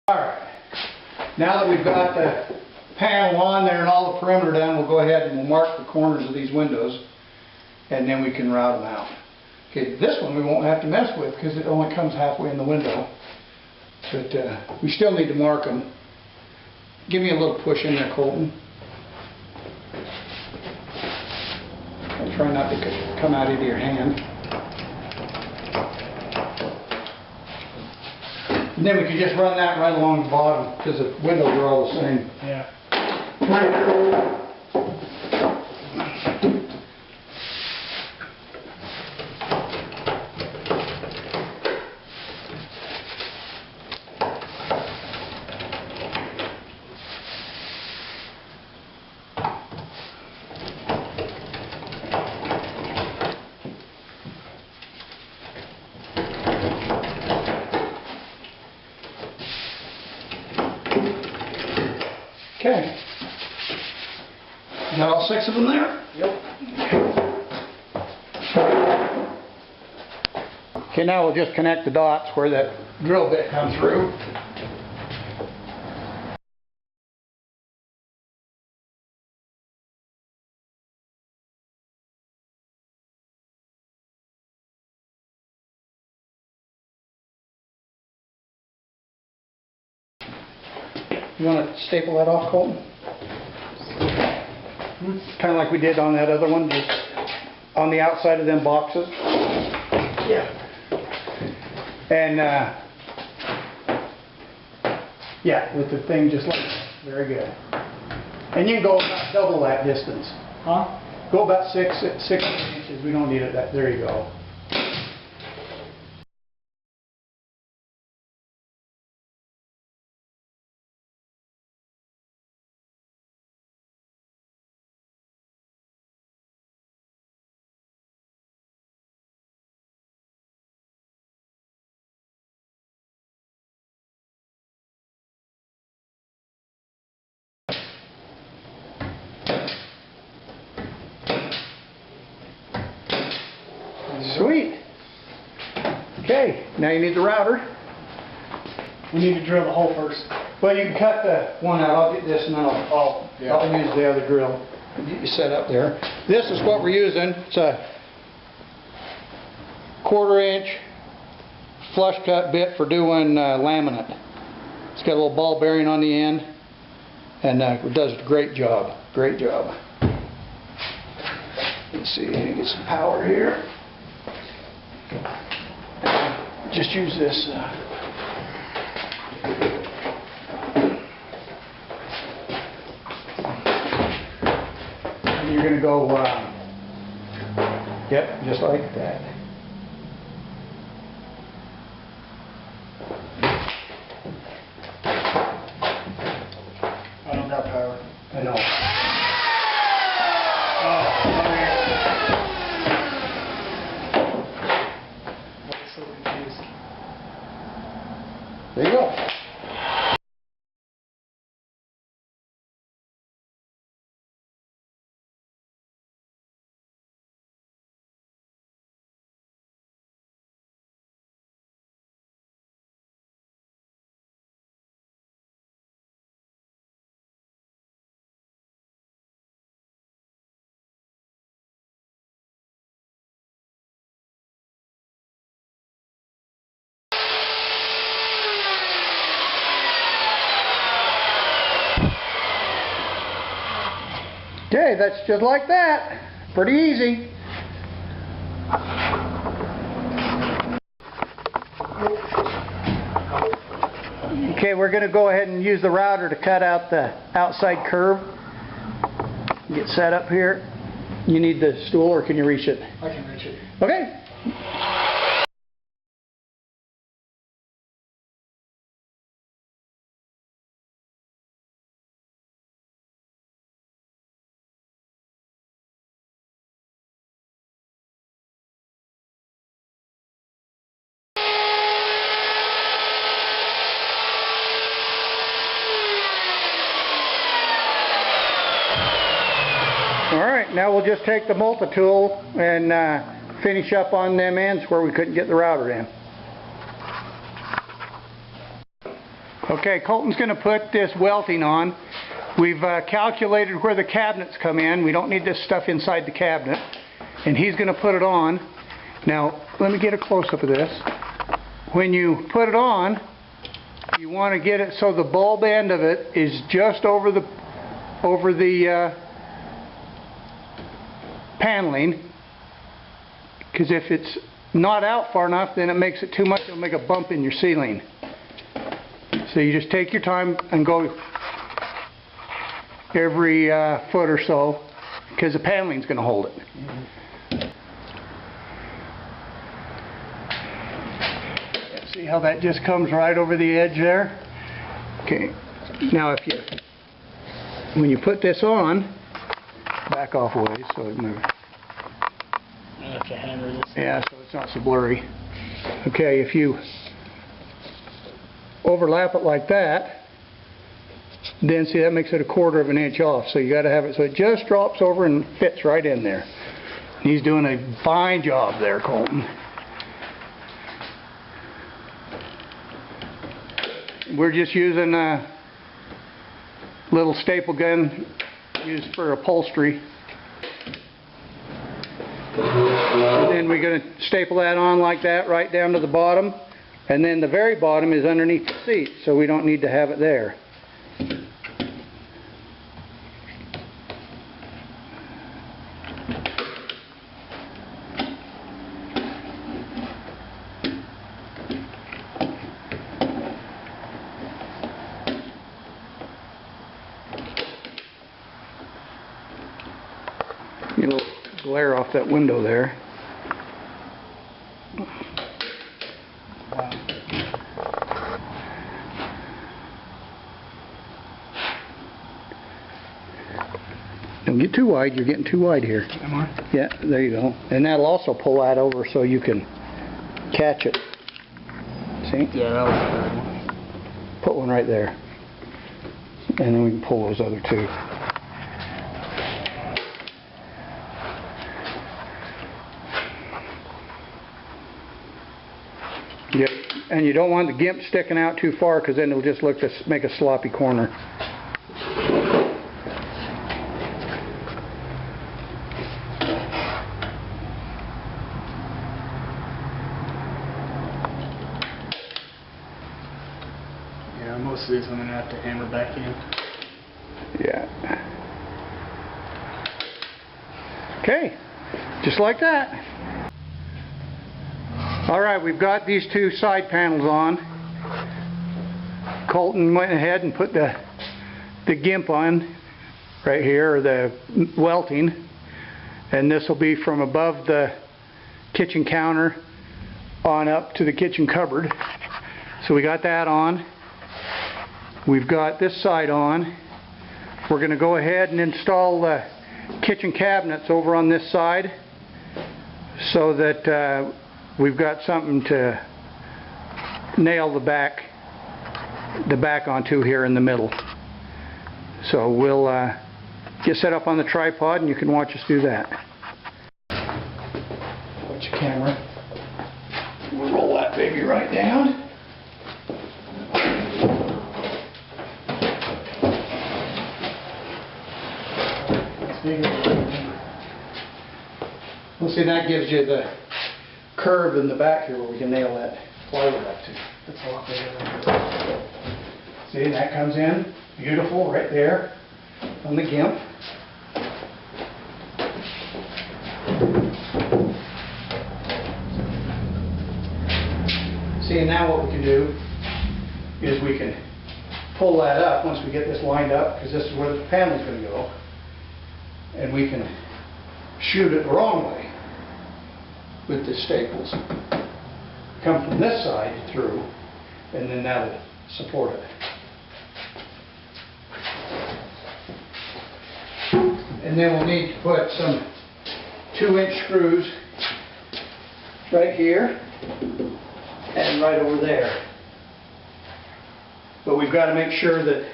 Alright, now that we've got the panel on there and all the perimeter done, we'll go ahead and we'll mark the corners of these windows and then we can route them out. Okay, this one we won't have to mess with because it only comes halfway in the window. But we still need to mark them. Give me a little push in there, Colton. I'll try not to come out into your hand. And then we can just run that right along the bottom because the windows are all the same. Yeah. Okay. Got all 6 of them there? Yep. Okay, now we'll just connect the dots where that drill bit comes through. You want to staple that off, Colton? Kind of like we did on that other one, just on the outside of them boxes. Yeah. And yeah, with the thing just like that. Very good. And you can go about double that distance. Huh? Go about 6 inches. We don't need it that. There you go. Sweet. Okay, now you need the router. We need to drill the hole first. Well, you can cut the one out. I'll get this and then I'll use the other drill. Get you set up there. This is what we're using. It's a 1/4 inch flush cut bit for doing laminate. It's got a little ball bearing on the end and it does a great job. Great job. Let's see, get some power here. Just use this. And you're going to go, yep, just like that. I don't got power. I know. There you go. Okay, that's just like that. Pretty easy. Okay, we're going to go ahead and use the router to cut out the outside curve. Get set up here. You need the stool or can you reach it? I can reach it. Okay. Alright, now we'll just take the multi-tool and finish up on them ends where we couldn't get the router in. Okay, Colton's going to put this welting on. We've calculated where the cabinets come in. We don't need this stuff inside the cabinet. And he's going to put it on. Now, let me get a close-up of this. When you put it on, you want to get it so the bulb end of it is just over the paneling. Because if it's not out far enough, then it makes it too much. It'll make a bump in your ceiling. So you just take your time and go every foot or so, because the paneling's going to hold it. See how that just comes right over the edge there? Okay. Now when you put this on, back off a ways so it moves. I have to hammer this. Yeah, so it's not so blurry. Okay, if you overlap it like that, then see that makes it 1/4 of an inch off. So you got to have it so it just drops over and fits right in there. He's doing a fine job there, Colton. We're just using a little staple gun used for upholstery. And then we're going to staple that on like that right down to the bottom. And then the very bottom is underneath the seat, so we don't need to have it there. Get a little glare off that window there. Don't get too wide, you're getting too wide here. Am I? Yeah, there you go. And that'll also pull that over so you can catch it. See? Yeah, that was a good one. Put one right there. And then we can pull those other two. Yeah, and you don't want the gimp sticking out too far, because then it'll just make a sloppy corner. Yeah, most of these I'm going to have to hammer back in. Yeah. Okay, just like that. Alright, we've got these two side panels on. Colton went ahead and put the gimp on right here, or the welting. And this will be from above the kitchen counter on up to the kitchen cupboard. So we got that on. We've got this side on. We're going to go ahead and install the kitchen cabinets over on this side, so that we've got something to nail the back onto here in the middle. So we'll get set up on the tripod and you can watch us do that. Put your camera. We'll roll that baby right down. Well, see, that gives you the curve in the back here where we can nail that plywood up to. That's a lot bigger. See, that comes in beautiful right there on the gimp. See, and now what we can do is we can pull that up once we get this lined up, because this is where the panel's going to go, and we can shoot it the wrong way with the staples. Come from this side through, and then that'll support it. And then we'll need to put some 2-inch screws right here and right over there. But we've got to make sure that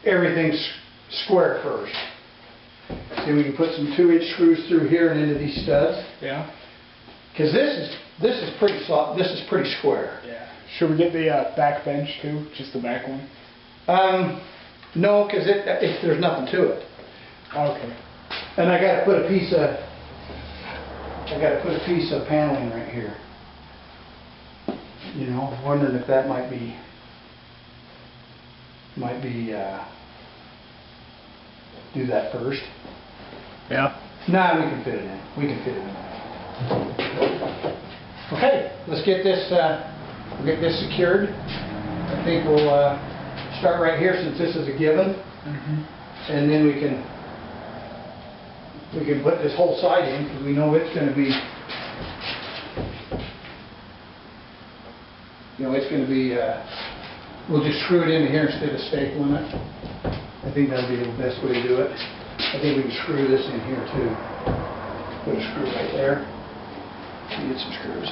everything's square first. See, we can put some 2-inch screws through here and into these studs. Yeah. Because this is pretty soft. This is pretty square. Yeah. Should we get the back bench too? Just the back one? No, because there's nothing to it. Okay. And I got to put a piece of paneling right here. You know, wondering if that might be do that first. Yeah. Nah, we can fit it in. We can fit it in. Okay, let's get this. We'll get this secured. I think we'll start right here since this is a given, and then we can put this whole side in because we know it's going to be. You know, it's going to be. We'll just screw it into here instead of stapling it. I think that'll be the best way to do it. I think we can screw this in here too. Put a screw right there. Get some screws.